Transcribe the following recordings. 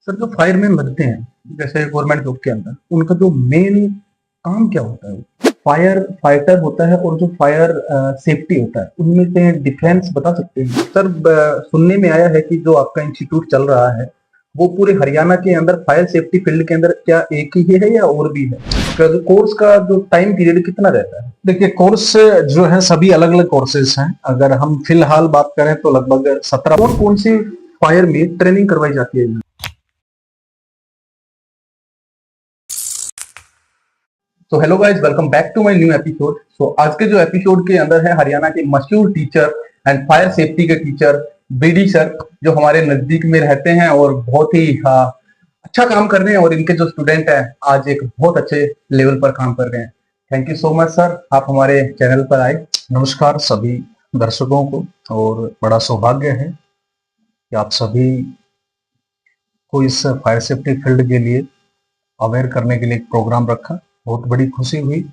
Sir जो fireman लगते हैं जैसे गवर्नमेंट जॉब के अंदर उनका जो मेन काम क्या होता है? फायर फाइटर होता है और जो फायर सेफ्टी होता है उनमें से डिफरेंस बता सकते हैं सर? सुनने में आया है कि जो आपका इंस्टीट्यूट चल रहा है वो पूरे हरियाणा के अंदर फायर सेफ्टी फील्ड के अंदर क्या एक ही है या और भी है? कोर्स का जो टाइम पीरियड कितना रहता है? देखिए कोर्स जो है सभी अलग अलग कोर्सेज हैं। अगर हम फिलहाल बात करें तो लगभग 17 कौन कौन सी फायर में ट्रेनिंग करवाई जाती है? तो hello guys, welcome back to my new episode. So आज के जो एपिसोड के अंदर है हरियाणा के मशहूर टीचर एंड फायर सेफ्टी के टीचर बीडी सर, जो हमारे नजदीक में रहते हैं और बहुत ही अच्छा काम कर रहे हैं और इनके जो स्टूडेंट हैं आज एक बहुत अच्छे लेवल पर काम कर रहे हैं। Thank you so much sir, आप हमारे चैनल पर आए। नमस्कार सभी दर्शकों को। और बड़ा सौभाग्य है कि आप सभी को इस फायर सेफ्टी फील्ड के लिए अवेयर करने के लिए एक प्रोग्राम रखा। बहुत बड़ी खुशी हुई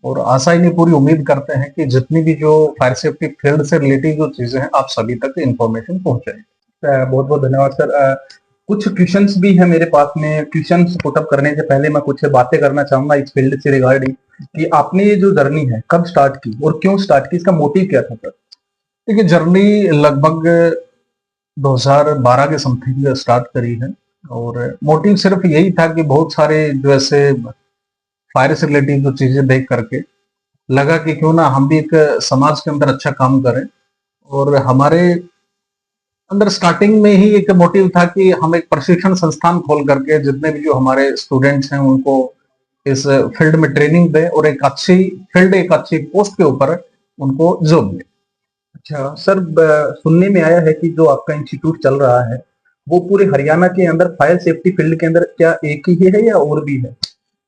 और आशा ही नहीं पूरी उम्मीद करते हैं कि जितनी भी जो फायर सेफ्टी फील्ड से रिलेटेड जो चीजें हैं आप सभी तक इन्फॉर्मेशन पहुंचाए। बहुत बहुत धन्यवाद सर। कुछ क्वेश्चंस भी है मेरे पास में। क्वेश्चंस पुटअप करने से पहले मैं कुछ बातें करना चाहूंगा इस फील्ड से रिगार्डिंग कि आपने ये जो जर्नी है कब स्टार्ट की और क्यों स्टार्ट की, इसका मोटिव क्या था सर? देखिए जर्नी लगभग 2012 के समथिंग स्टार्ट करी है और मोटिव सिर्फ यही था कि बहुत सारे जो ऐसे फायर से रिलेटेड जो चीजें देख करके लगा कि क्यों ना हम भी एक समाज के अंदर अच्छा काम करें। और हमारे अंदर स्टार्टिंग में ही एक मोटिव था कि हम एक प्रशिक्षण संस्थान खोल करके जितने भी जो हमारे स्टूडेंट्स हैं उनको इस फील्ड में ट्रेनिंग दें और एक अच्छी फील्ड, एक अच्छी पोस्ट के ऊपर उनको जॉब दें। अच्छा सर, सुनने में आया है कि जो आपका इंस्टीट्यूट चल रहा है वो पूरे हरियाणा के अंदर फायर सेफ्टी फील्ड के अंदर क्या एक ही है या और भी है?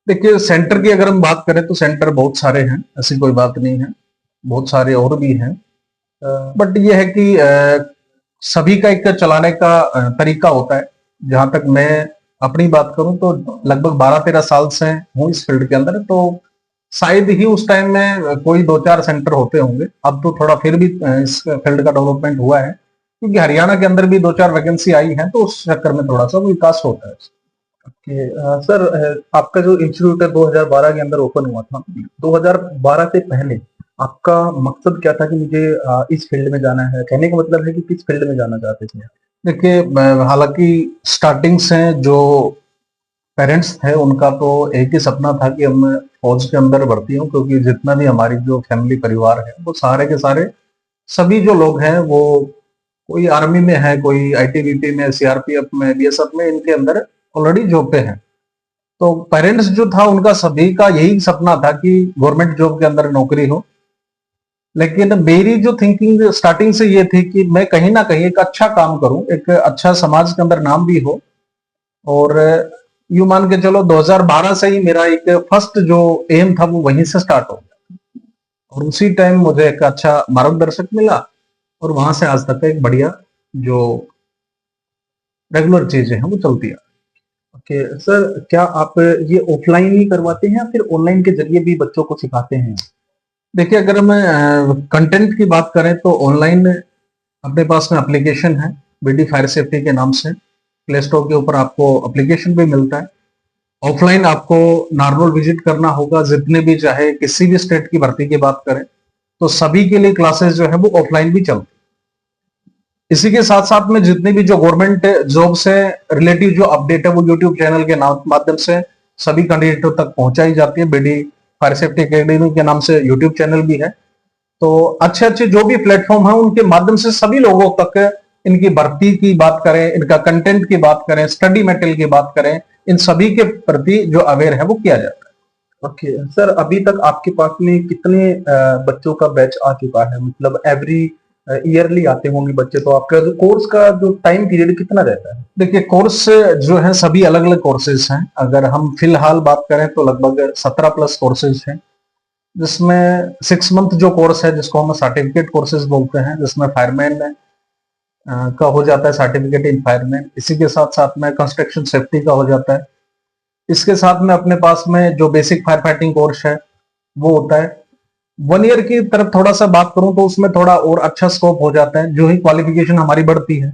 देखिए सेंटर की अगर हम बात करें तो सेंटर बहुत सारे हैं, ऐसी कोई बात नहीं है, बहुत सारे और भी हैं। बट ये है कि सभी का एक चलाने का तरीका होता है। जहां तक मैं अपनी बात करूं तो लगभग 12-13 साल से हूं इस फील्ड के अंदर, तो शायद ही उस टाइम में कोई 2-4 सेंटर होते होंगे। अब तो थोड़ा फिर भी इस फील्ड का डेवलपमेंट हुआ है क्योंकि हरियाणा के अंदर भी 2-4 वैकेंसी आई है, तो उस चक्कर में थोड़ा सा विकास होता है। कि सर, आपका जो इंस्टीट्यूट है 2012 के अंदर ओपन हुआ था। 2012 से पहले आपका मकसद क्या था कि मुझे इस फील्ड में जाना है? कहने का मतलब है कि किस फील्ड में जाना चाहते थे? देखिए हालांकि स्टार्टिंग से जो पेरेंट्स थे उनका तो एक ही सपना था कि हम फौज के अंदर भर्ती हूँ, क्योंकि जितना भी हमारी जो फैमिली परिवार है वो सारे के सारे सभी जो लोग हैं वो कोई आर्मी में है, कोई आईटीबीपी में, सीआरपीएफ में, बीएसएफ में, इनके अंदर ऑलरेडी जॉब पे हैं। तो पेरेंट्स जो था उनका सभी का यही सपना था कि गवर्नमेंट जॉब के अंदर नौकरी हो। लेकिन मेरी जो थिंकिंग स्टार्टिंग से ये थी कि मैं कहीं ना कहीं एक अच्छा काम करूं, एक अच्छा समाज के अंदर नाम भी हो। और यू मान के चलो 2012 से ही मेरा एक फर्स्ट जो एम था वो वहीं से स्टार्ट हो गया और उसी टाइम मुझे एक अच्छा मार्गदर्शक मिला और वहां से आज तक एक बढ़िया जो रेगुलर चीजें हैं वो चलती है। ओके सर, क्या आप ये ऑफलाइन ही करवाते हैं या फिर ऑनलाइन के जरिए भी बच्चों को सिखाते हैं? देखिए अगर मैं कंटेंट की बात करें तो ऑनलाइन अपने पास में एप्लीकेशन है बीडी फायर सेफ्टी के नाम से। प्ले स्टोर के ऊपर आपको एप्लीकेशन भी मिलता है। ऑफलाइन आपको नॉर्मल विजिट करना होगा, जितने भी चाहे किसी भी स्टेट की भर्ती की बात करें तो सभी के लिए क्लासेस जो है वो ऑफलाइन भी चलती है। इसी के साथ साथ में जितनी भी जो गवर्नमेंट जॉब से रिलेटिव जो अपडेट है वो यूट्यूब चैनल के माध्यम से सभी कैंडिडेटों तक पहुंचाई जाती है। बीडी फायर सेफ्टी अकेडमी के नाम से यूट्यूब चैनल भी है। तो अच्छे अच्छे जो भी प्लेटफॉर्म है उनके माध्यम से सभी लोगों तक इनकी भर्ती की बात करें, इनका कंटेंट की बात करें, स्टडी मटेरियल की बात करें, इन सभी के प्रति जो अवेयर है वो किया जाता है। ओके सर, अभी तक आपके पास में कितने बच्चों का बैच आ चुका है? मतलब एवरी ईयरली आते होंगे बच्चे, तो आपका जो कोर्स का जो टाइम पीरियड कितना रहता है? देखिए कोर्स जो है सभी अलग अलग कोर्सेज हैं। अगर हम फिलहाल बात करें तो लगभग 17 प्लस कोर्सेज हैं, जिसमें 6 मंथ जो कोर्स है जिसको हम सर्टिफिकेट कोर्सेज बोलते हैं, जिसमें फायरमैन का हो जाता है सर्टिफिकेट इन फायरमैन। इसी के साथ साथ में कंस्ट्रक्शन सेफ्टी का हो जाता है। इसके साथ में अपने पास में जो बेसिक फायर फाइटिंग कोर्स है वो होता है। 1 ईयर की तरफ थोड़ा सा बात करूं तो उसमें थोड़ा और अच्छा स्कोप हो जाता है, जो ही क्वालिफिकेशन हमारी बढ़ती है।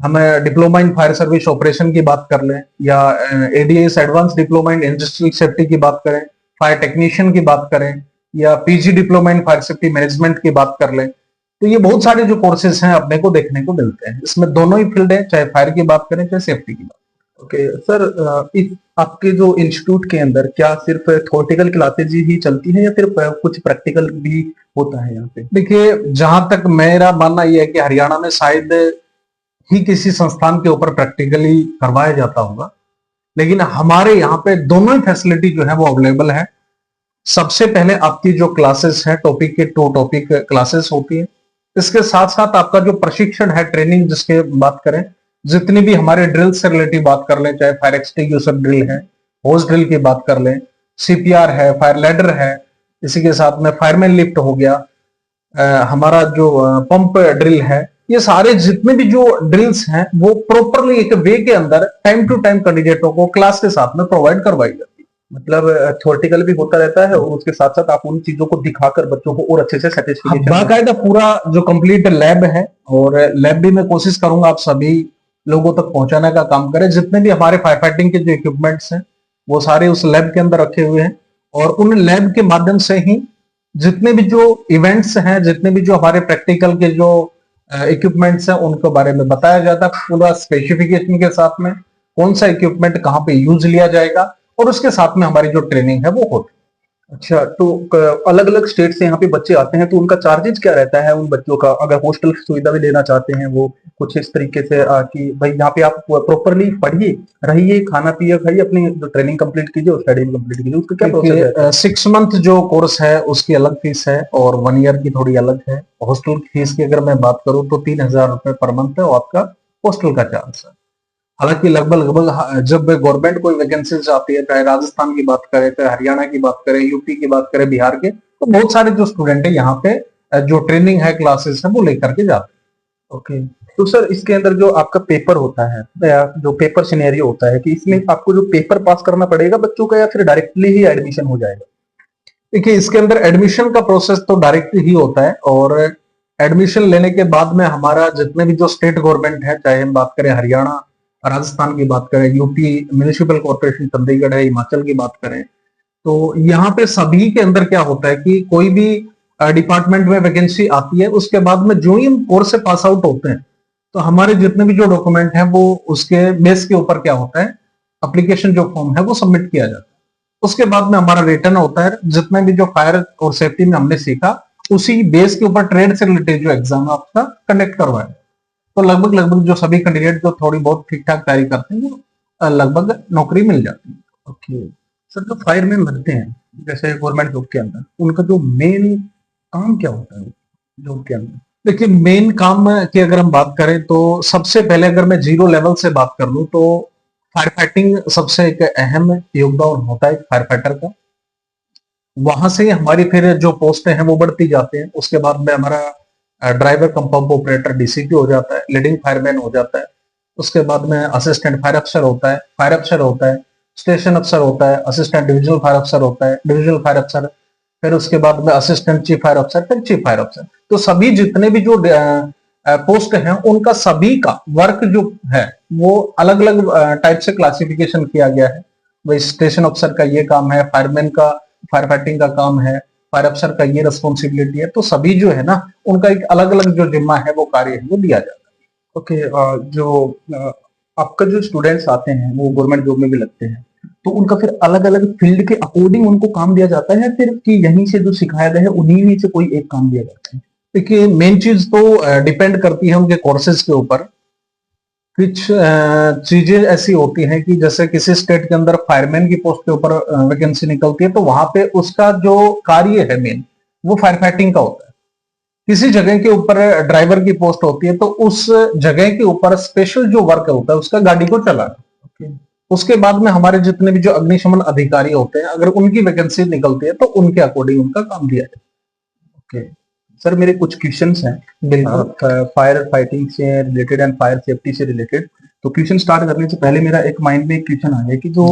हम diploma in fire service operation की बात कर लें या ADS advance diploma in industrial safety की बात करें, फायर टेक्नीशियन की बात करें या PG diploma in fire safety management की बात कर लें, तो ये बहुत सारे जो कोर्सेज हैं अपने को देखने को मिलते हैं। इसमें दोनों ही फील्ड है, चाहे फायर की बात करें चाहे सेफ्टी की बात। ओके सर, इस आपके जो इंस्टीट्यूट के अंदर क्या सिर्फ थ्योरेटिकल क्लासेज ही चलती है या फिर कुछ प्रैक्टिकल भी होता है यहाँ पे? देखिए, जहां तक मेरा मानना यह है कि हरियाणा में शायद ही किसी संस्थान के ऊपर प्रैक्टिकली करवाया जाता होगा, लेकिन हमारे यहाँ पे दोनों ही फैसिलिटी जो है वो अवेलेबल है। सबसे पहले आपकी जो क्लासेस है, टॉपिक के 2 टॉपिक क्लासेस होती है। इसके साथ साथ आपका जो प्रशिक्षण है, ट्रेनिंग जिसके बात करें, जितनी भी हमारे ड्रिल से रिलेटिव बात कर लें, चाहे फायर एक्सटिंग्विशर ड्रिल है, होज ड्रिल की बात कर लें, सीपीआर है, फायर लैडर है, इसी के साथ में फायरमैन लिफ्ट हो गया, हमारा जो पंप ड्रिल है, ये सारे जितने भी जो ड्रिल्स हैं वो प्रॉपरली एक वे के अंदर टाइम टू टाइम कैंडिडेटों को क्लास के साथ में प्रोवाइड करवाई जाती है। मतलब थ्योरेटिकल भी होता रहता है और उसके साथ साथ आप उन चीजों को दिखाकर बच्चों को और अच्छे से सेटिस्फिकेशन। बाकायदा पूरा जो कंप्लीट लैब है, और लैब भी मैं कोशिश करूंगा आप सभी लोगों तक पहुंचाने का काम करें। जितने भी हमारे फायर फाइटिंग के जो इक्विपमेंट्स हैं वो सारे उस लैब के अंदर रखे हुए हैं, और उन लैब के माध्यम से ही जितने भी जो इवेंट्स हैं, जितने भी जो हमारे प्रैक्टिकल के जो इक्विपमेंट्स हैं उनके बारे में बताया जाता है, पूरा स्पेसिफिकेशन के साथ में कौन सा इक्विपमेंट कहाँ पे यूज लिया जाएगा, और उसके साथ में हमारी जो ट्रेनिंग है वो होती है। अच्छा, तो अलग अलग स्टेट से यहाँ पे बच्चे आते हैं तो उनका चार्जेस क्या रहता है उन बच्चों का, अगर हॉस्टल सुविधा भी लेना चाहते हैं वो कुछ इस तरीके से कि भाई यहाँ पे आप प्रॉपरली पढ़िए, रहिए, खाना पिए, खाइए, अपनी जो ट्रेनिंग कंप्लीट कीजिए और स्टडी कंप्लीट कीजिए, उसका क्या प्रोसेस है? 6 मंथ जो कोर्स है उसकी अलग फीस है और 1 ईयर की थोड़ी अलग है। हॉस्टल की फीस की अगर मैं बात करूं तो 3000 रुपए पर मंथ है और आपका हॉस्टल का चार्ज है। हालांकि लगभग जब गवर्नमेंट कोई वैकेंसीज आती है, चाहे राजस्थान की बात करें, चाहे हरियाणा की बात करें, यूपी की बात करें, बिहार के, तो बहुत सारे जो स्टूडेंट है यहाँ पे जो ट्रेनिंग है, क्लासेस है, वो लेकर के जाते हैं। ओके, तो सर इसके अंदर जो आपका पेपर होता है, जो पेपर सिनेरियो होता है, कि इसमें आपको जो पेपर पास करना पड़ेगा बच्चों का या फिर डायरेक्टली ही एडमिशन हो जाएगा? देखिए, इसके अंदर एडमिशन का प्रोसेस तो डायरेक्ट ही होता है, और एडमिशन लेने के बाद में हमारा जितने भी जो स्टेट गवर्नमेंट है, चाहे हम बात करें हरियाणा, राजस्थान की बात करें, यूपी म्युनिसिपल कॉर्पोरेशन चंडीगढ़ है, हिमाचल की बात करें, तो यहाँ पे सभी के अंदर क्या होता है कि कोई भी डिपार्टमेंट में वैकेंसी आती है, उसके बाद में जो ही हम कोर्स से पास आउट होते हैं तो हमारे जितने भी जो डॉक्यूमेंट हैं वो उसके बेस के ऊपर क्या होता है, एप्लीकेशन जो फॉर्म है वो सबमिट किया जाता है। उसके बाद में हमारा रिटर्न होता है, जितने भी जो फायर और सेफ्टी में हमने सीखा उसी बेस के ऊपर ट्रेड से रिलेटेड जो एग्जाम आपका कंडक्ट करवाए। तो लगभग जो सभी कैंडिडेट जो थोड़ी बहुत ठीक ठाक तैयारी करते हैं वो लगभग नौकरी मिल जाती है। ओके सर, जो फायरमैन बनते हैं जैसे गवर्नमेंट जॉब के अंदर, उनका जो मेन काम क्या होता है जॉब के अंदर? देखिए, मेन काम की अगर हम बात करें तो सबसे पहले अगर मैं 0 लेवल से बात कर लूं तो फायर फाइटिंग सबसे एक अहम योगदान होता है फायर फाइटर का। वहां से हमारी फिर जो पोस्टें हैं वो बढ़ती जाती हैं। उसके बाद में हमारा ड्राइवर कम पंप ऑपरेटर डीसीपी हो जाता है, लीडिंग फायरमैन हो जाता है। उसके बाद में असिस्टेंट फायर अफसर होता है, फायर अफसर होता है, स्टेशन अफसर होता है, असिस्टेंट डिविजनल फायर अफसर होता है, डिविजनल फायर अफसर, फिर उसके बाद में असिस्टेंट चीफ फायर अफसर, फिर चीफ फायर अफसर। तो सभी जितने भी जो पोस्ट हैं उनका सभी का वर्क जो है वो अलग अलग टाइप से क्लासिफिकेशन किया गया है। वही स्टेशन अफसर का ये काम है, फायरमैन का फायर फाइटिंग का काम है, फायर अफसर का ये रिस्पॉन्सिबिलिटी है। तो सभी जो है ना उनका एक अलग अलग जो जिम्मा है वो कार्य है वो दिया जाता है। ओके, जो आपका जो स्टूडेंट्स आते हैं वो गवर्नमेंट जॉब में भी लगते हैं, तो उनका फिर अलग अलग फील्ड के अकॉर्डिंग उनको काम दिया जाता है या फिर कि यहीं से जो सिखाया गया है उन्हीं में से कोई एक काम दिया जाता है? देखिए, मेन चीज तो डिपेंड करती है उनके कोर्सेज के ऊपर। कुछ चीजें ऐसी होती हैं कि जैसे किसी स्टेट के अंदर फायरमैन की पोस्ट के ऊपर वैकेंसी निकलती है तो वहां पे उसका जो कार्य है मेन वो फायर फाइटिंग का होता है। किसी जगह के ऊपर ड्राइवर की पोस्ट होती है तो उस जगह के ऊपर स्पेशल जो वर्क होता है उसका गाड़ी को चलाना। उसके बाद में हमारे जितने भी जो अग्निशमन अधिकारी होते हैं अगर उनकी वैकेंसी निकलती है तो उनके अकॉर्डिंग उनका काम दिया जाए। ओके सर, मेरे कुछ क्वेश्चंस हैं फायर फाइटिंग से रिलेटेड एंड फायर सेफ्टी से रिलेटेड। तो क्वेश्चन स्टार्ट करने से पहले मेरा एक माइंड में एक क्वेश्चन आ गया कि जो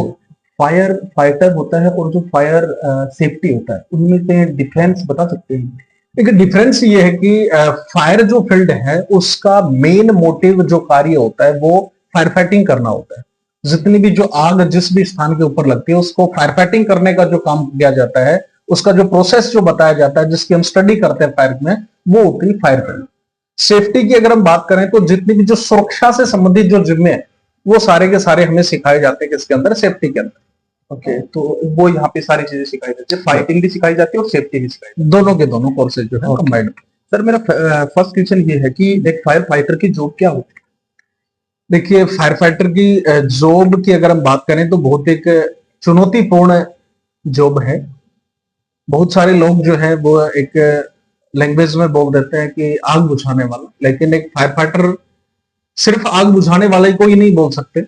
फायर फाइटर होता है और जो फायर सेफ्टी होता है उनमें से डिफरेंस बता सकते हैं? एक डिफरेंस ये है कि फायर जो फील्ड है उसका मेन मोटिव जो कार्य होता है वो फायर फाइटिंग करना होता है। जितनी भी जो आग जिस भी स्थान के ऊपर लगती है उसको फायर फाइटिंग करने का जो काम किया जाता है, उसका जो प्रोसेस जो बताया जाता है जिसकी हम स्टडी करते हैं फायर में, वो होती है फायर फील्ड। सेफ्टी की अगर हम बात करें तो जितनी भी जो सुरक्षा से संबंधित जो जिम्मे है वो सारे के सारे हमें सिखाए जाते हैं किसके अंदर, सेफ्टी के अंदर। ओके, तो वो यहाँ पे सारी चीजें सिखाई जाती है, फाइटिंग भी सिखाई जाती है और सेफ्टी भी सिखाई जाती दोनों के दोनों कोर्सेज जो है Okay. कंबाइंड। है। सर मेरा फर्स्ट क्वेश्चन ये है कि एक फायर फाइटर की जॉब क्या होती है? देखिए, फायर फाइटर की जॉब की अगर हम बात करें तो बहुत एक चुनौतीपूर्ण जॉब है। बहुत सारे लोग जो है वो एक लैंग्वेज में बोल देते हैं कि आग बुझाने वाला, लेकिन एक फायर फाइटर सिर्फ आग बुझाने वाला ही कोई नहीं बोल सकते।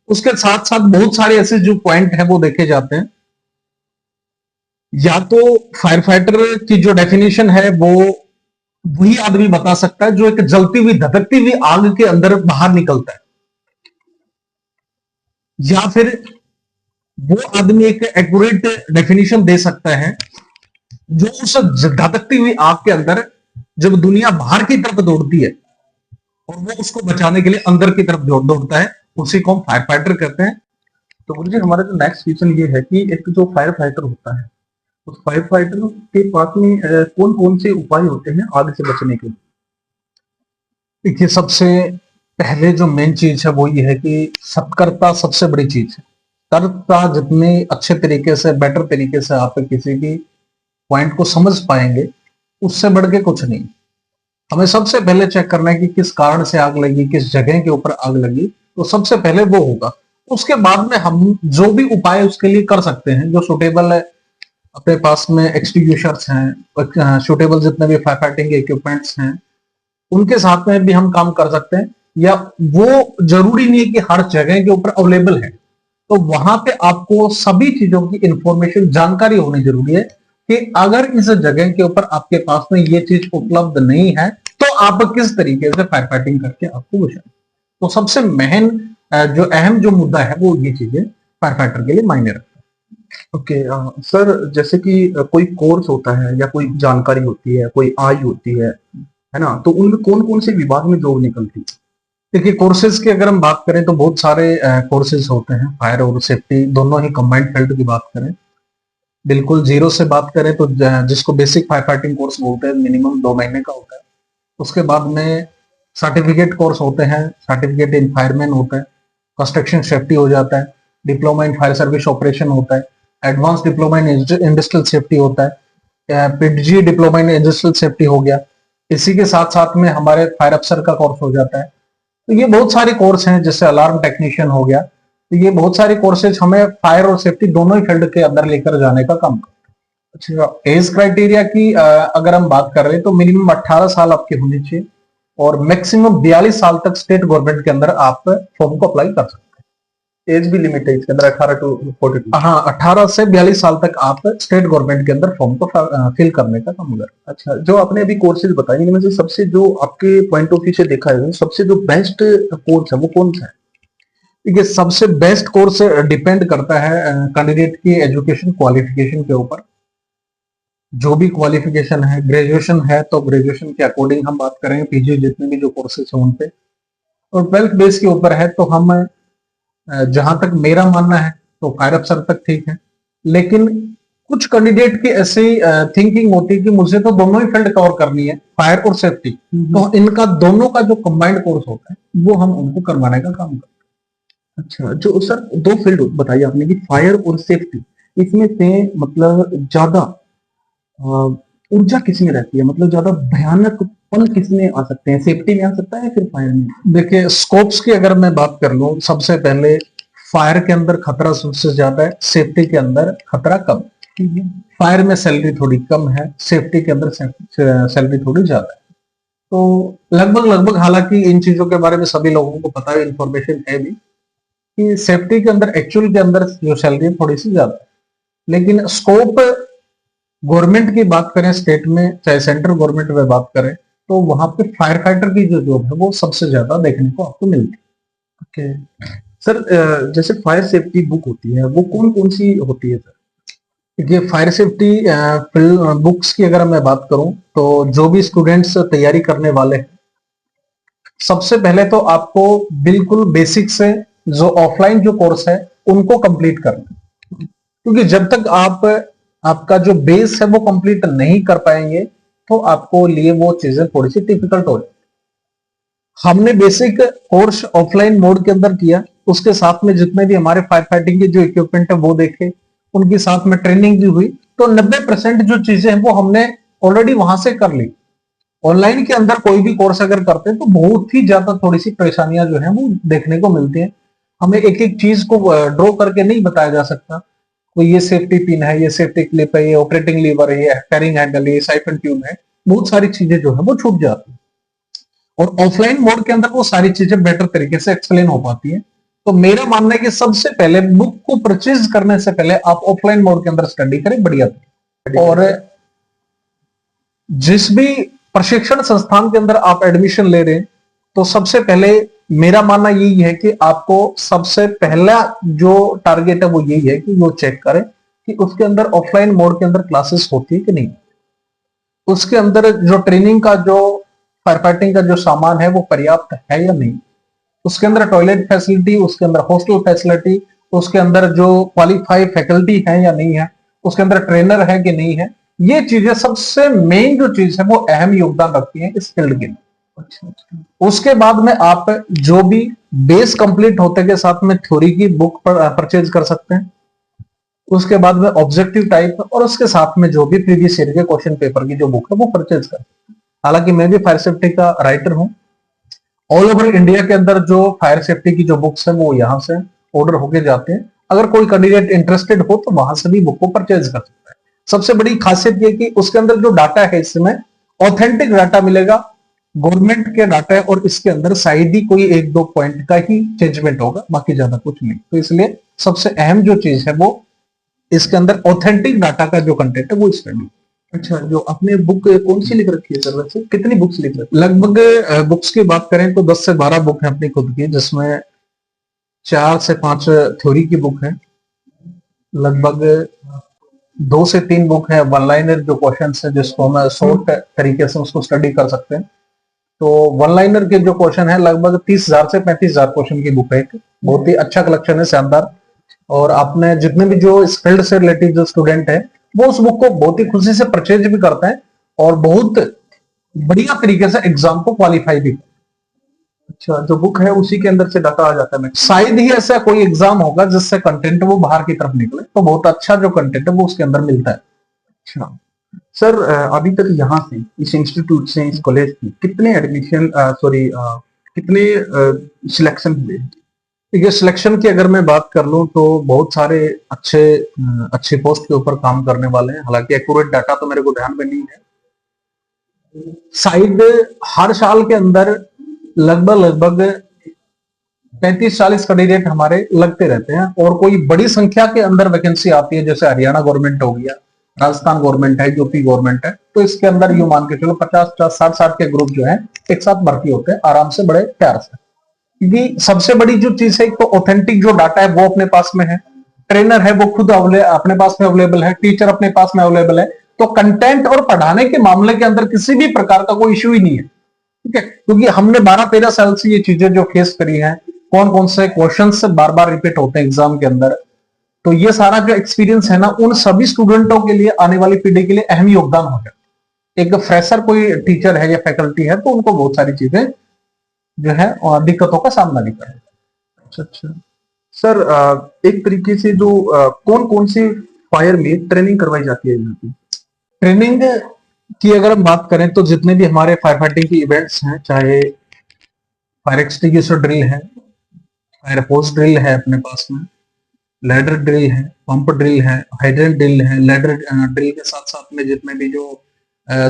उसके साथ साथ बहुत सारे ऐसे जो पॉइंट है वो देखे जाते हैं। या तो फायर फाइटर की जो डेफिनेशन है वो वही आदमी बता सकता है जो एक जलती हुई धधकती हुई आग के अंदर बाहर निकलता है, या फिर वो आदमी एक एक्यूरेट डेफिनेशन दे सकता है जो उस धधकती हुई आग के अंदर जब दुनिया बाहर की तरफ दौड़ती है और वो उसको बचाने के लिए अंदर की तरफ दौड़ता है, उसी को हम फायर फाइटर कहते हैं। तो गुरुजी हमारा जो नेक्स्ट क्वेश्चन ये है कि एक जो फायर फाइटर होता है, उस फायर फाइटर के पास में कौन कौन से उपाय होते हैं आग से बचने के? देखिए, सबसे पहले जो मेन चीज है वो ये है कि सतर्कता सबसे बड़ी चीज है। सतर्कता जितनी अच्छे तरीके से, बेटर तरीके से आप किसी भी पॉइंट को समझ पाएंगे, उससे बढ़ के कुछ नहीं। हमें सबसे पहले चेक करना है कि किस कारण से आग लगी, किस जगह के ऊपर आग लगी, तो सबसे पहले वो होगा। उसके बाद में हम जो भी उपाय उसके लिए कर सकते हैं जो सुटेबल है, अपने पास में एक्सटिंग्विशर्स हैं, सुटेबल जितने भी फायर फाइटिंग के इक्विपमेंट्स हैं, उनके साथ में भी हम काम कर सकते हैं। या वो जरूरी नहीं है कि हर जगह के ऊपर अवेलेबल है, तो वहां पे आपको सभी चीजों की इंफॉर्मेशन, जानकारी होनी जरूरी है कि अगर इस जगह के ऊपर आपके पास में ये चीज उपलब्ध नहीं है तो आप किस तरीके से फायर फाइटिंग करके आपको बचाएं। तो सबसे मेन जो अहम जो मुद्दा है वो ये चीजें फायर फाइटर के लिए मायने रखता है। ओके सर, जैसे कि कोई कोर्स होता है या कोई जानकारी होती है, कोई आयु होती है ना, तो उनमें कौन कौन से विभाग में जॉब निकलती है? देखिए, कोर्सेज की अगर हम बात करें तो बहुत सारे कोर्सेज होते हैं। फायर और सेफ्टी दोनों ही कंबाइंड फील्ड की बात करें, बिल्कुल जीरो से बात करें तो जिसको बेसिक फायर फाइटिंग कोर्स बोलते हैं, मिनिमम 2 महीने का होता है। उसके बाद में सर्टिफिकेट कोर्स होते हैं, सर्टिफिकेट इन फायरमैन होता है, कंस्ट्रक्शन सेफ्टी हो जाता है, diploma in fire service operation होता है, advance diploma in industrial safety होता है, PDG diploma in industrial safety हो गया। इसी के साथ साथ में हमारे फायर अफसर का कोर्स हो जाता है। तो ये बहुत सारे कोर्स हैं, जैसे अलार्म टेक्नीशियन हो गया। तो ये बहुत सारे कोर्सेज हमें फायर और सेफ्टी दोनों ही फील्ड के अंदर लेकर जाने का काम करते हैं। अच्छा, एज क्राइटेरिया की अगर हम बात कर रहे हैं तो मिनिमम 18 साल आपके होने चाहिए और मैक्सिमम 42 साल तक स्टेट गवर्नमेंट के अंदर आप फॉर्म को अप्लाई कर सकते हैं। एज भी लिमिट है इसके अंदर 18 टू 42? हाँ, 18 से 42 साल तक आप स्टेट गवर्नमेंट के अंदर फॉर्म को फिल करने का काम कर। अच्छा, जो आपने अभी कोर्सेज बताए इनमें से सबसे जो आपके पॉइंट ऑफ व्यू से देखा है सबसे जो बेस्ट कोर्स है वो कौन सा है? देखिए, सबसे बेस्ट कोर्स डिपेंड करता है कैंडिडेट की एजुकेशन क्वालिफिकेशन के ऊपर। जो भी क्वालिफिकेशन है, ग्रेजुएशन है तो ग्रेजुएशन के अकॉर्डिंग हम बात करेंगे, पीजी जितने भी जो कोर्सेज हैं उन पे, और 12th बेस के ऊपर है तो हम जहां तक मेरा मानना है तो फायर अफसर तक ठीक है। लेकिन कुछ कैंडिडेट की ऐसी थिंकिंग होती है कि मुझे तो दोनों ही फील्ड कवर करनी है, फायर और सेफ्टी, तो इनका दोनों का जो कंबाइंड कोर्स होता है वो हम उनको करवाने का काम करते हैं। अच्छा, जो सर दो फील्ड बताई आपने कि फायर और सेफ्टी, इसमें से मतलब ज्यादा ऊर्जा किसमें रहती है, मतलब ज्यादा भयानकपन किसमें आ सकते हैं, सेफ्टी में आ सकता है फिर फायर में? देखिए, स्कोप्स की अगर मैं बात कर लूं, सबसे पहले फायर के अंदर खतरा सबसे ज्यादा है, सेफ्टी के अंदर खतरा कम। फायर में सैलरी थोड़ी कम है, सेफ्टी के अंदर सैलरी थोड़ी ज्यादा है। तो लगभग लगभग, हालांकि इन चीजों के बारे में सभी लोगों को पता है, इंफॉर्मेशन है भी कि सेफ्टी के अंदर एक्चुअल के अंदर जो सैलरी है थोड़ी सी ज्यादा है। लेकिन स्कोप गवर्नमेंट की बात करें, स्टेट में चाहे सेंट्रल गवर्नमेंट में बात करें, तो वहां पे फायर फाइटर की जो जॉब है वो सबसे ज्यादा देखने को आपको मिलती है। ओके सर, जैसे फायर सेफ्टी बुक होती है वो कौन कौन सी होती है सर? देखिए फायर सेफ्टी बुक्स की अगर मैं बात करूं तो जो भी स्टूडेंट्स तैयारी करने वाले हैं, सबसे पहले तो आपको बिल्कुल बेसिक से जो ऑफलाइन जो कोर्स है उनको कंप्लीट करना है। क्योंकि जब तक आप आपका जो बेस है वो कंप्लीट नहीं कर पाएंगे तो आपको लिए वो चीजें थोड़ी सी डिफिकल्ट हो जाएगी। हमने बेसिक कोर्स ऑफलाइन मोड के अंदर किया, उसके साथ में जितने भी हमारे फायर फाइटिंग के जो इक्विपमेंट है वो देखे, उनके साथ में ट्रेनिंग भी हुई, तो 90% जो चीजें हैं वो हमने ऑलरेडी वहां से कर ली। ऑनलाइन के अंदर कोई भी कोर्स अगर करते हैं तो बहुत ही ज्यादा थोड़ी सी परेशानियां जो है वो देखने को मिलती हैं। हमें एक एक चीज को ड्रॉ करके नहीं बताया जा सकता। तो ये सेफ्टी पिन है, ये सेफ्टी क्लिप है, ये ऑपरेटिंग लीवर है, ये कैरिंग हैंडल है, ये साइफन ट्यूब है, बहुत सारी चीजें जो है वो छूट जाती है। और ऑफलाइन मोड के अंदर वो सारी चीजें बेटर तरीके से एक्सप्लेन हो पाती है। तो मेरा मानना है कि सबसे पहले बुक को परचेज करने से पहले आप ऑफलाइन मोड के अंदर स्टडी करें, बढ़िया। और जिस भी प्रशिक्षण संस्थान के अंदर आप एडमिशन ले रहे हैं तो सबसे पहले मेरा मानना यही है कि आपको सबसे पहला जो टारगेट है वो यही है कि वो चेक करें कि उसके अंदर ऑफलाइन मोड के अंदर क्लासेस होती है कि नहीं, उसके अंदर जो ट्रेनिंग का जो फायर फाइटिंग का जो सामान है वो पर्याप्त है या नहीं, उसके अंदर टॉयलेट फैसिलिटी, उसके अंदर हॉस्टल फैसिलिटी, उसके अंदर जो क्वालिफाइड फैकल्टी है या नहीं है, उसके अंदर ट्रेनर है कि नहीं है। ये चीजें सबसे मेन जो चीज है वो अहम योगदान रखती है इस फील्ड के लिए। उसके बाद में आप जो भी बेस कंप्लीट होते के साथ में थ्योरी की बुक पर परचेज कर सकते हैं, उसके बाद में ऑब्जेक्टिव टाइप और उसके साथ में जो भी प्रीवियस ईयर के क्वेश्चन पेपर की जो बुक है वो परचेज कर। हालांकि मैं भी फायर सेफ्टी का राइटर हूं, ऑल ओवर इंडिया के अंदर जो फायर सेफ्टी की जो बुक्स है वो यहाँ से ऑर्डर होके जाते हैं। अगर कोई कैंडिडेट इंटरेस्टेड हो तो वहां से भी बुक को परचेज कर सकता है। सबसे बड़ी खासियत ये कि उसके अंदर जो डाटा है इसमें ऑथेंटिक डाटा मिलेगा, गवर्नमेंट के डाटा है, और इसके अंदर शायद ही कोई एक दो पॉइंट का ही चेंजमेंट होगा, बाकी ज्यादा कुछ नहीं। तो इसलिए सबसे अहम जो चीज है वो इसके अंदर ऑथेंटिक डाटा का जो कंटेंट है वो स्टडी। अच्छा, जो आपने बुक कौन सी लिख रखी है सर? वैसे कितनी बुक्स लिख रखी लगभग बुक्स की बात करें तो 10 से 12 बुक है अपनी खुद की, जिसमें 4 से 5 थ्योरी की बुक है, लगभग 2 से 3 बुक है वन लाइनर जो क्वेश्चन है जिसको हम शॉर्ट तरीके से उसको स्टडी कर सकते हैं। तो वन लाइनर के जो क्वेश्चन है लगभग 30,000 से 35,000 क्वेश्चन की बुक है, एक बहुत ही अच्छा कलेक्शन है, शानदार। और आपने जितने भी जो इस फील्ड से रिलेटेड जो स्टूडेंट है वो उस बुक को बहुत ही खुशी से परचेज भी करते हैं और बहुत बढ़िया तरीके से एग्जाम को क्वालिफाई भी। अच्छा, जो बुक है उसी के अंदर से डाटा आ जाता है? शायद ही ऐसा कोई एग्जाम होगा जिससे कंटेंट वो बाहर की तरफ निकले, तो बहुत अच्छा जो कंटेंट है वो उसके अंदर मिलता है। अच्छा सर, अभी तक यहाँ से इस इंस्टीट्यूट से, इस कॉलेज से कितने एडमिशन कितने सिलेक्शन हुए? ये सिलेक्शन की अगर मैं बात कर लूं तो बहुत सारे अच्छे पोस्ट के ऊपर काम करने वाले हैं। हालांकि एक्यूरेट डाटा तो मेरे को ध्यान में नहीं है, शायद हर साल के अंदर लगभग 35-40 कैंडिडेट हमारे लगते रहते हैं, और कोई बड़ी संख्या के अंदर वैकेंसी आती है, जैसे हरियाणा गवर्नमेंट हो गया, राजस्थान गवर्नमेंट है, यूपी गवर्नमेंट है, तो इसके अंदर यूं मान के चलो 50-50 60-60 के ग्रुप जो है एक साथ भर्ती होते हैं आराम से, बड़े प्यार से। क्योंकि सबसे बड़ी जो चीज है, एक तो ऑथेंटिक जो डाटा है वो अपने पास में है, ट्रेनर है वो खुद अपने पास में अवेलेबल है, टीचर अपने पास में अवेलेबल है, तो कंटेंट और पढ़ाने के मामले के अंदर किसी भी प्रकार का कोई इश्यू ही नहीं है। ठीक है, क्योंकि हमने 12-13 साल से ये चीजें जो फेस करी हैं, कौन कौन से क्वेश्चन से बार बार रिपीट होते हैं एग्जाम के अंदर, तो ये सारा जो एक्सपीरियंस है ना, उन सभी स्टूडेंटों के लिए, आने वाली पीढ़ी के लिए अहम योगदान हो जाए। एक फ्रेशर कोई टीचर है या फैकल्टी है तो उनको बहुत सारी चीजें जो है और दिक्कतों का सामना भी करें। अच्छा सर, एक तरीके से जो कौन कौन से फायर में ट्रेनिंग करवाई जाती है यहाँ पे? ट्रेनिंग की अगर हम बात करें तो जितने भी हमारे फायर फाइटिंग की इवेंट्स हैं, चाहे फायर एक्सटिंग्विशर ड्रिल है, फायर होस ड्रिल है अपने पास में, लैडर ड्रिल है, पंप ड्रिल है, हाइड्रेंट ड्रिल है, लैडर ड्रिल के साथ साथ में जितने भी जो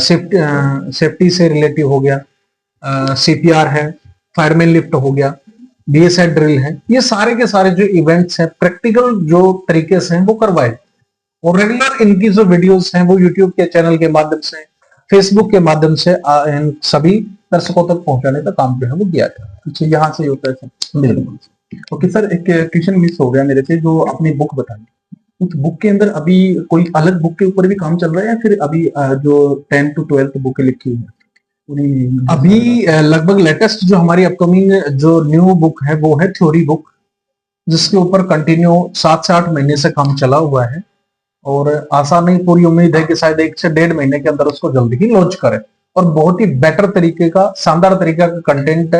सेफ्टी से रिलेटिव हो गया, सीपीआर है, फायरमैन लिफ्ट हो गया, बीएसआई ड्रिल है, ये सारे के सारे जो इवेंट्स हैं प्रैक्टिकल जो तरीके से हैं वो करवाए, और रेगुलर इनकी जो वीडियोस हैं वो यूट्यूब के चैनल के माध्यम से, फेसबुक के माध्यम से इन सभी दर्शकों तक पहुंचाने का काम जो है वो किया जाता है। अच्छा, यहाँ से होता है सर? बिल्कुल। ओके सर, एक क्वेश्चन मिस हो गया मेरे से, जो आपने बुक बताई, उस बुक के अंदर अभी कोई अलग बुक के ऊपर भी काम चल रहा है, या फिर अभी जो 10 to 12 बुकें लिखी हुई है उन्हीं अभी लगभग लेटेस्ट जो हमारी अपकमिंग जो न्यू बुक है वो है थ्योरी बुक, जिसके ऊपर कंटिन्यू 7 से 8 महीने से काम चला हुआ है, और आशा नहीं पूरी उम्मीद है कि शायद 1 से 1.5 महीने के अंदर उसको जल्द ही लॉन्च करें, और बहुत ही बेटर तरीके का, शानदार तरीके का कंटेंट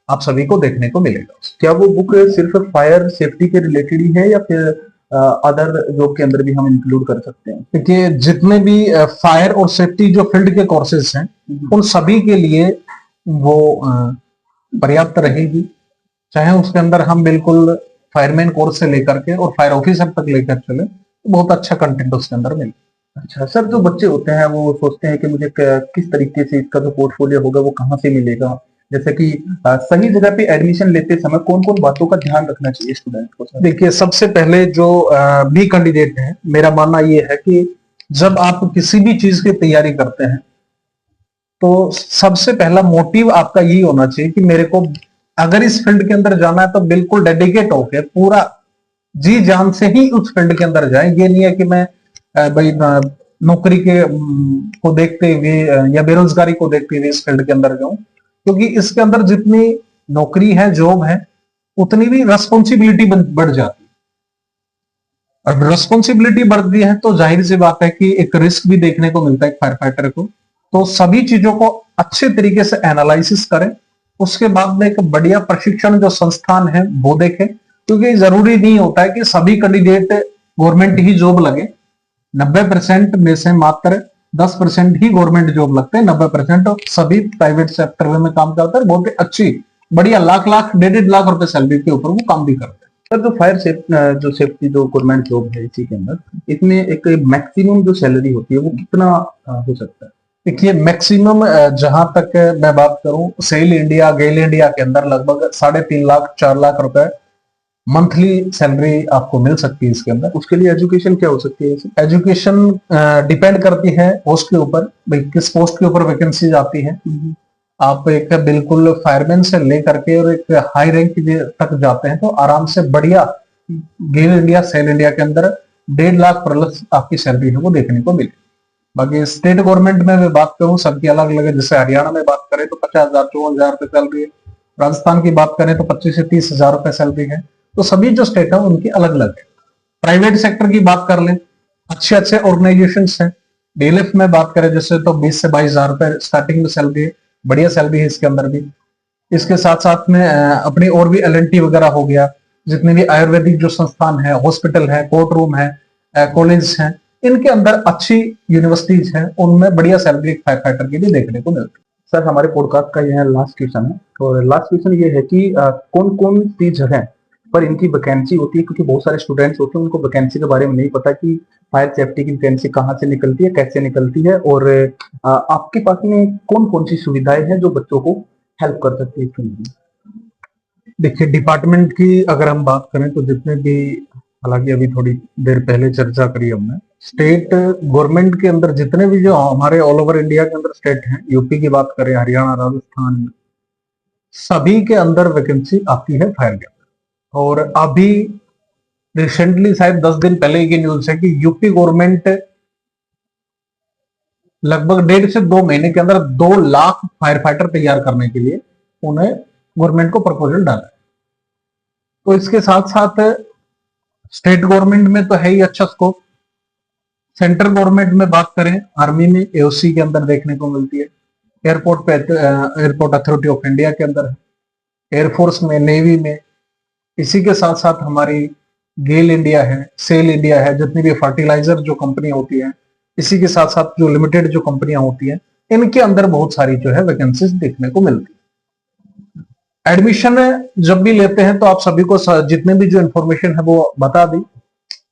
आप सभी को देखने को मिलेगा। क्या वो बुक सिर्फ फायर सेफ्टी के रिलेटेड ही है, या फिर अदर जॉब के अंदर भी हम इंक्लूड कर सकते हैं? देखिए, जितने भी फायर और सेफ्टी जो फील्ड के कोर्सेज हैं उन सभी के लिए वो पर्याप्त रहेगी, चाहे उसके अंदर हम बिल्कुल फायरमैन कोर्स से लेकर के और फायर ऑफिसर तक लेकर चले, तो बहुत अच्छा कंटेंट उसके अंदर मिले। अच्छा सर, जो बच्चे होते हैं वो सोचते हैं कि मुझे किस तरीके से इसका जो पोर्टफोलियो होगा वो कहाँ से मिलेगा, जैसे कि सही जगह पे एडमिशन लेते समय कौन कौन बातों का ध्यान रखना चाहिए स्टूडेंट को सर? देखिए, सबसे पहले जो बी कैंडिडेट है, मेरा मानना ये है कि जब आप किसी भी चीज की तैयारी करते हैं तो सबसे पहला मोटिव आपका यही होना चाहिए कि मेरे को अगर इस फील्ड के अंदर जाना है तो बिल्कुल डेडिकेट होके पूरा जी जान से ही उस फील्ड के अंदर जाए। ये नहीं है कि मैं भाई नौकरी के को देखते हुए या बेरोजगारी को देखते हुए इस फील्ड के अंदर जाऊं, क्योंकि इसके अंदर जितनी नौकरी है, जॉब है, उतनी भी रेस्पॉन्सिबिलिटी बढ़ जाती है। अब रेस्पॉन्सिबिलिटी बढ़ती है तो जाहिर सी बात है कि एक रिस्क भी देखने को मिलता है फायर फाइटर को। तो सभी चीजों को अच्छे तरीके से एनालिसिस करें, उसके बाद में एक बढ़िया प्रशिक्षण जो संस्थान है वो देखें, क्योंकि जरूरी नहीं होता है कि सभी कैंडिडेट गवर्नमेंट ही जॉब लगे। 90% में से मात्र 10% ही गवर्नमेंट जॉब लगते हैं, 90% सभी प्राइवेट सेक्टर में काम करते हैं, बहुत ही अच्छी बढ़िया लाख 1.5 लाख रुपए सैलरी के ऊपर वो काम भी करते हैं। सर, जो फायर सेफ्टी जो गवर्नमेंट जॉब है इसी के अंदर इसमें एक मैक्सिमम जो सैलरी होती है वो कितना हो सकता है? देखिए, मैक्सिमम जहां तक मैं बात करूं, सेल इंडिया, गेल इंडिया के अंदर लगभग 3.5 लाख 4 लाख रुपए मंथली सैलरी आपको मिल सकती है इसके अंदर। उसके लिए एजुकेशन क्या हो सकती है? एजुकेशन डिपेंड करती है पोस्ट के ऊपर, भाई किस पोस्ट के ऊपर वैकेंसी आती है। आप एक बिल्कुल फायरमैन से लेकर के और एक हाई रैंक तक जाते हैं तो आराम से बढ़िया गेल इंडिया, सेल इंडिया के अंदर 1.5 लाख प्लस आपकी सैलरी है वो देखने को मिले। बाकी स्टेट गवर्नमेंट में मैं बात करूं, सबकी अलग अलग है। जैसे हरियाणा में बात करें तो 50,000 54,000 रुपए सैलरी है, राजस्थान की बात करें तो 25 से 30,000 रुपए सैलरी है। तो सभी जो स्टेट है उनकी अलग अलग है। प्राइवेट सेक्टर की बात कर लें, अच्छे अच्छे ऑर्गेनाइजेशन है। डीएलएफ में बात करें जैसे तो 20 से 22,000 रुपए स्टार्टिंग में सैलरी है, बढ़िया सैलरी है इसके अंदर भी। इसके साथ साथ में अपनी और भी एलएनटी वगैरह हो गया, जितने भी आयुर्वेदिक जो संस्थान है, हॉस्पिटल है, कोर्ट रूम है, कॉलेज है, इनके अंदर अच्छी यूनिवर्सिटीज हैं, उनमें बढ़िया सैलरी फायर फाइटर की भी देखने को मिलती है। सर, हमारे पॉडकास्ट का यह लास्ट क्वेश्चन है, और लास्ट क्वेश्चन ये है कि कौन कौन सी जगह पर इनकी वैकेंसी होती है, क्योंकि बहुत सारे स्टूडेंट्स होते हैं उनको वैकेंसी के बारे में नहीं पता कि फायर सेफ्टी की वैकेंसी कहाँ से निकलती है, कैसे निकलती है, और आपके पास में कौन कौन सी सुविधाएं हैं जो बच्चों को हेल्प कर सकती है? देखिए, डिपार्टमेंट की अगर हम बात करें तो जितने भी, हालांकि अभी थोड़ी देर पहले चर्चा करी हमने, स्टेट गवर्नमेंट के अंदर जितने भी जो हमारे ऑल ओवर इंडिया के अंदर स्टेट हैं, यूपी की बात करें, हरियाणा, राजस्थान, सभी के अंदर वैकेंसी आती है फायर के अंदर। और अभी रिसेंटली शायद 10 दिन पहले की न्यूज है कि यूपी गवर्नमेंट लगभग 1.5 से 2 महीने के अंदर 2 लाख फायर फाइटर तैयार करने के लिए उन्हें गवर्नमेंट को प्रपोजल डाला है। तो इसके साथ साथ स्टेट गवर्नमेंट में तो है ही अच्छा स्कोप। सेंट्रल गवर्नमेंट में बात करें, आर्मी में एओसी के अंदर देखने को मिलती है, एयरपोर्ट पे एयरपोर्ट अथॉरिटी ऑफ इंडिया के अंदर है, एयरफोर्स में, नेवी में। इसी के साथ साथ हमारी गेल इंडिया है, सेल इंडिया है, जितनी भी फर्टिलाइजर जो कंपनी होती है, इसी के साथ साथ जो लिमिटेड जो कंपनियां होती हैं, इनके अंदर बहुत सारी जो है वैकेंसीज देखने को मिलती है। एडमिशन जब भी लेते हैं तो आप सभी को जितने भी जो इन्फॉर्मेशन है वो बता दी।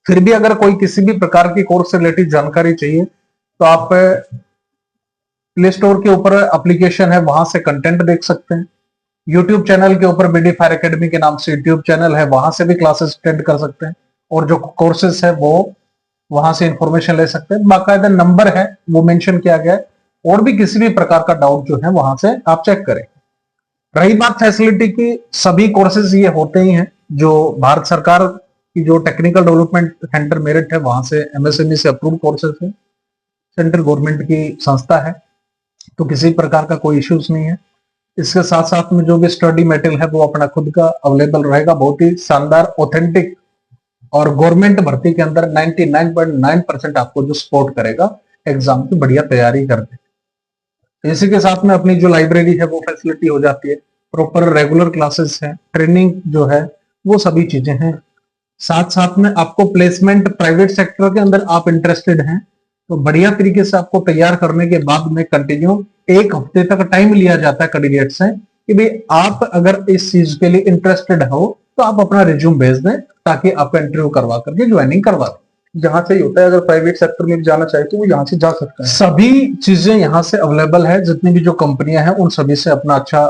फिर भी अगर कोई किसी भी प्रकार की कोर्स से रिलेटेड जानकारी चाहिए तो आप प्ले स्टोर के ऊपर एप्लीकेशन है, वहां से कंटेंट देख सकते हैं। यूट्यूब चैनल के ऊपर बीडी फायर एकेडमी के नाम से यूट्यूब चैनल है, वहां से भी क्लासेस अटेंड कर सकते हैं, और जो कोर्सेस है वो वहां से इंफॉर्मेशन ले सकते हैं। बाकायदा नंबर है वो मेंशन किया गया है, और भी किसी भी प्रकार का डाउट जो है वहां से आप चेक करें। रही बात फैसिलिटी की, सभी कोर्सेज ये होते ही हैं जो भारत सरकार कि जो टेक्निकल डेवलपमेंट सेंटर मेरिट है वहां से एमएसएमई से अप्रूव कोर्सेस है, सेंट्रल गवर्नमेंट की संस्था है, तो किसी प्रकार का कोई इश्यूज नहीं है। इसके साथ साथ में जो भी स्टडी मटेरियल है वो अपना खुद का अवेलेबल रहेगा, बहुत ही शानदार ऑथेंटिक, और गवर्नमेंट भर्ती के अंदर 99.9% आपको जो सपोर्ट करेगा एग्जाम की बढ़िया तैयारी करके। इसी के साथ में अपनी जो लाइब्रेरी है वो फैसिलिटी हो जाती है, प्रॉपर रेगुलर क्लासेस है, ट्रेनिंग जो है वो सभी चीजें हैं। साथ साथ में आपको प्लेसमेंट प्राइवेट सेक्टर के अंदर आप इंटरेस्टेड हैं तो बढ़िया तरीके से आपको तैयार करने के बाद में कंटिन्यू 1 हफ्ते तक टाइम लिया जाता है कैंडिडेट से कि भाई आप अगर इस चीज के लिए इंटरेस्टेड हो तो आप अपना रिज्यूम भेज दें ताकि आपका इंटरव्यू करवा करके ज्वाइनिंग करवा दें। जहां से ही होता है, अगर प्राइवेट सेक्टर में भी जाना चाहे तो वो यहाँ से जा सकता है। सभी चीजें यहाँ से अवेलेबल है, जितनी भी जो कंपनियां हैं उन सभी से अपना अच्छा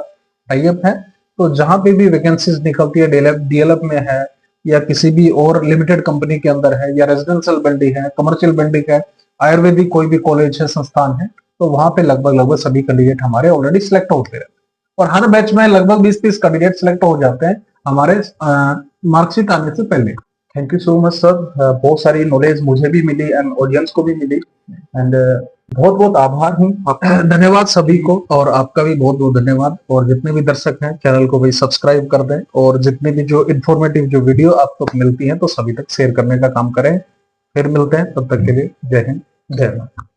टाइप है। तो जहां पे भी वैकेंसीज निकलती है, डीएलएफ में है या किसी भी और लिमिटेड कंपनी के अंदर है, या रेजिडेंशियल बिल्डिंग है, कमर्शियल बिल्डिंग है, आयुर्वेदिक कोई भी कॉलेज है, संस्थान है, तो वहां पे लगभग सभी कैंडिडेट हमारे ऑलरेडी सिलेक्ट होते हैं और हर बैच में लगभग 20-30 कैंडिडेट सिलेक्ट हो जाते हैं हमारे मार्कशीट आने से पहले। Thank you so much sir, बहुत सारी नॉलेज मुझे भी मिली एंड ऑडियंस को भी मिली, एंड बहुत बहुत आभार हूँ आपका। धन्यवाद सभी को, और आपका भी बहुत बहुत धन्यवाद। और जितने भी दर्शक हैं चैनल को भाई सब्सक्राइब कर दें, और जितनी भी जो इन्फॉर्मेटिव जो वीडियो आपको मिलती है तो सभी तक शेयर करने का काम करें। फिर मिलते हैं, तब तक के लिए जय हिंद, जय भारत।